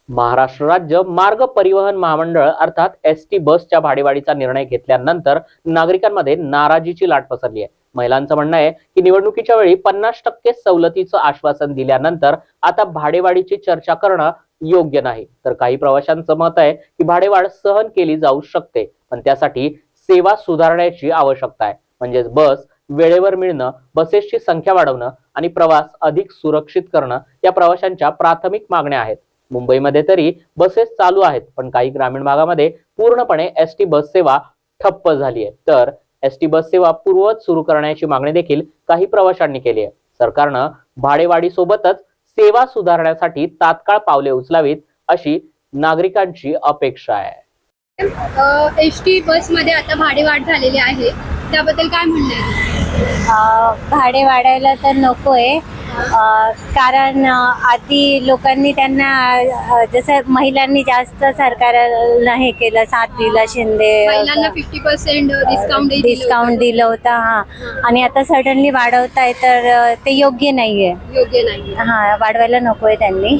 महाराष्ट्र राज्य मार्ग परिवहन महामंडळ अर्थात एसटी बसच्या भाडेवाढीचा निर्णय घेतल्यानंतर नागरिकांमध्ये नाराजीची लाट पसरली आहे। महिलांचं म्हणणं आहे की निवडणुकीच्या वेळी 50% सवलतीचं आश्वासन दिल्यानंतर आता भाडेवाढीची चर्चा करणं योग्य नाही। तर काही प्रवाशांचं मत आहे की भाडेवाढ सहन केली जाऊ शकते, पण त्यासाठी सेवा सुधारण्याची आवश्यकता आहे। म्हणजेच बस वेळेवर मिळणं, बसेसची संख्या वाढवणं आणि प्रवास अधिक सुरक्षित करणं या प्रवाशांच्या प्राथमिक मागण्या आहेत। मुंबईमध्ये तरी बसेस चालू आहेत, पण काही ग्रामीण भागामध्ये पूर्णपणे एसटी बस सेवा ठप्प झाली आहे। तर एसटी बस सेवा पूर्ववत सुरू करण्याची मागणी देखील काही प्रवाशांनी केली आहे। सरकारनं भाडेवाढी सोबतच सेवा सुधारण्यासाठी तात्काळ पावले उचलावीत अशी नागरिकांची अपेक्षा आहे। एसटी बस मध्ये आता भाडेवाढ झालेली आहे, त्याबद्दल काय म्हणणं आहे? भाडे वाढायला तर नको आहे, कारण आधी लोकांनी त्यांना जसं महिलांनी जास्त सरकारला हे केलं, साथ दिला, शिंदे महिलांना 50% डिस्काउंट दिलं होतं। हा, आणि आता सडनली वाढवताय तर ते योग्य नाहीये। योग्य नाही। हा, वाढवायला नको आहे त्यांनी।